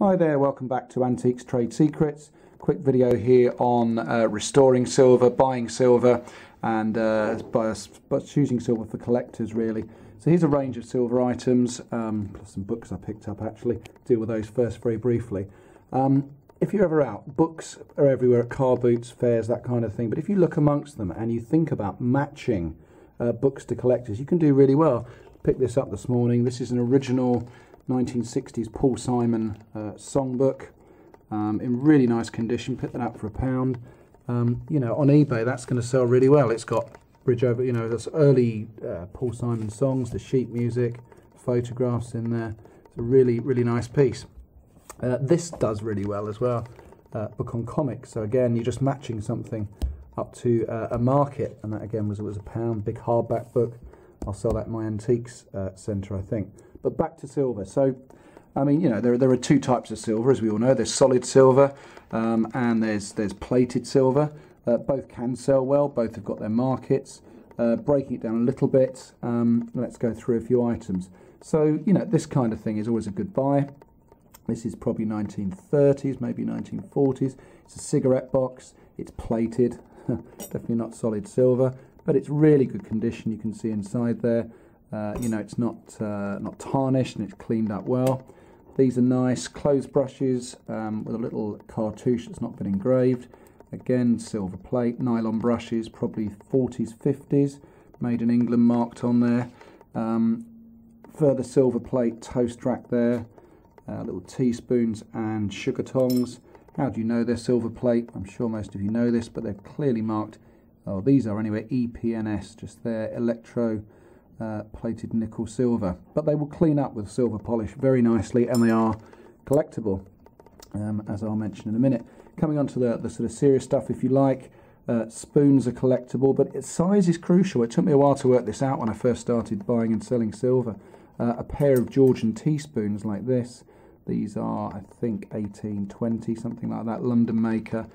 Hi there, welcome back to Antiques Trade Secrets. Quick video here on restoring silver, buying silver, and choosing silver for collectors really. So here's a range of silver items, plus some books I picked up actually. Deal with those first very briefly. If you're ever out, books are everywhere at car boots, fairs, that kind of thing. But if you look amongst them and you think about matching books to collectors, you can do really well. Picked this up this morning. This is an original 1960s Paul Simon songbook in really nice condition. Picked that up for £1. You know, on eBay that's going to sell really well. It's got bridge over, you know, there's early Paul Simon songs, the sheet music, photographs in there. It's a really nice piece. This does really well as well. Book on comics. So again, you're just matching something up to a market, and that again was £1. Big hardback book. I'll sell that in my antiques centre, I think. But back to silver. So, I mean, you know, there are two types of silver, as we all know. There's solid silver and there's plated silver. Both can sell well. Both have got their markets. Breaking it down a little bit, let's go through a few items. So, you know, this kind of thing is always a good buy. This is probably 1930s, maybe 1940s. It's a cigarette box. It's plated. Definitely not solid silver, but it's really good condition. You can see inside there. You know, it's not tarnished and it's cleaned up well. These are nice clothes brushes with a little cartouche that's not been engraved. Again, silver plate, nylon brushes, probably 40s, 50s, made in England, marked on there. Further silver plate toast rack there, little teaspoons and sugar tongs. How do you know they're silver plate? I'm sure most of you know this, but they're clearly marked. Oh, these are anyway, EPNS, just there, electro plated nickel silver. But they will clean up with silver polish very nicely, and they are collectible, as I'll mention in a minute. Coming on to the sort of serious stuff, if you like, spoons are collectible, but size is crucial. It took me a while to work this out when I first started buying and selling silver. A pair of Georgian teaspoons like this. These are, I think, 1820, something like that, London maker,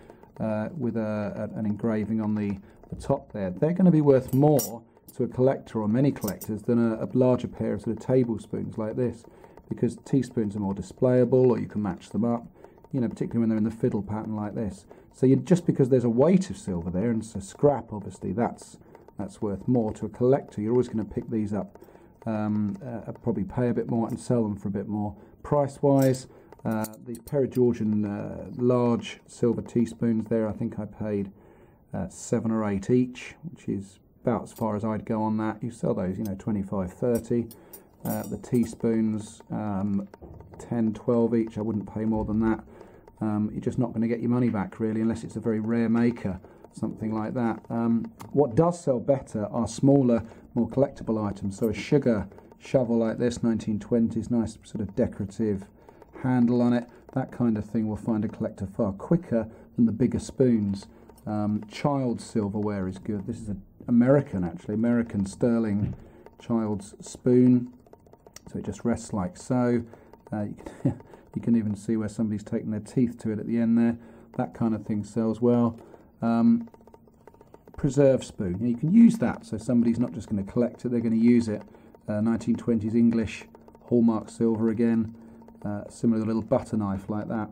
with an engraving on the top there. They're going to be worth more to a collector, or many collectors, than a larger pair of sort of tablespoons like this, because teaspoons are more displayable, or you can match them up, you know, particularly when they're in the fiddle pattern like this. So just because there's a weight of silver there, and it's a scrap, obviously, that's worth more to a collector. You're always going to pick these up, probably pay a bit more and sell them for a bit more. Price-wise, these pair of Georgian large silver teaspoons there, I think I paid 7 or 8 each, which is about as far as I'd go on that. You sell those, you know, 25, 30. The teaspoons, 10, 12 each. I wouldn't pay more than that. You're just not going to get your money back really, unless it's a very rare maker, something like that. What does sell better are smaller, more collectible items. So a sugar shovel like this, 1920s, nice sort of decorative handle on it. That kind of thing will find a collector far quicker than the bigger spoons. Child's silverware is good. This is an American sterling child's spoon. So it just rests like so. You can even see where somebody's taken their teeth to it at the end there. That kind of thing sells well. Preserve spoon. You can use that, so somebody's not just going to collect it, they're going to use it. 1920s English, hallmark silver again. Similar little butter knife like that.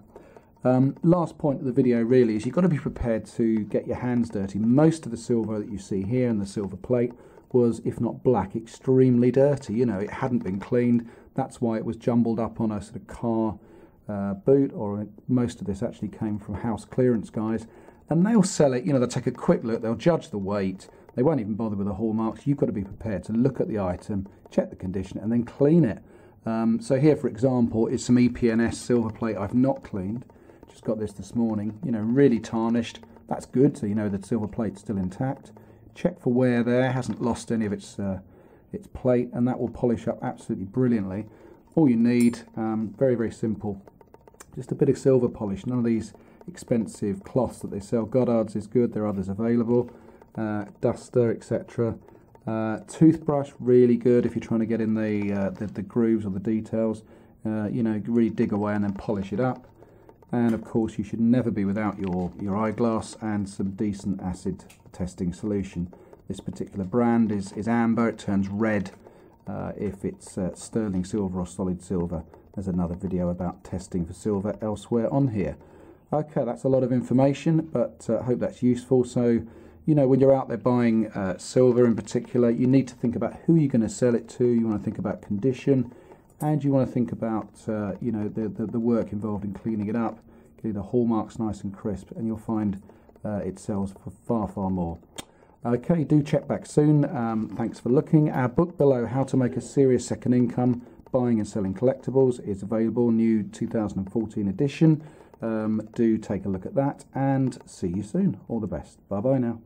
Last point of the video really is you've got to be prepared to get your hands dirty. Most of the silver that you see here and the silver plate was, if not black, extremely dirty. You know, it hadn't been cleaned. That's why it was jumbled up on a sort of car boot, or most of this actually came from house clearance guys. And they'll sell it, you know, they'll take a quick look, they'll judge the weight, they won't even bother with the hallmarks. You've got to be prepared to look at the item, check the condition, and then clean it. So here, for example, is some EPNS silver plate I've not cleaned. Just got this morning, you know, really tarnished. That's good, so you know the silver plate's still intact. Check for wear there, hasn't lost any of its plate, and that will polish up absolutely brilliantly. All you need, very simple, just a bit of silver polish. None of these expensive cloths that they sell. Goddard's is good, there are others available. Duster, etc. Toothbrush, really good if you're trying to get in the grooves or the details. You know, really dig away and then polish it up. And of course you should never be without your eyeglass and some decent acid testing solution. This particular brand is amber. It turns red if it's sterling silver or solid silver. There's another video about testing for silver elsewhere on here. Okay, that's a lot of information, but I hope that's useful. So, you know, when you're out there buying silver in particular, you need to think about who you're going to sell it to. You want to think about condition, and you want to think about, you know, the work involved in cleaning it up, getting the hallmarks nice and crisp, and you'll find it sells for far, far more. Okay, do check back soon. Thanks for looking. Our book below, How to Make a Serious Second Income Buying and Selling Collectibles, is available, new 2014 edition. Do take a look at that, and see you soon. All the best. Bye bye now.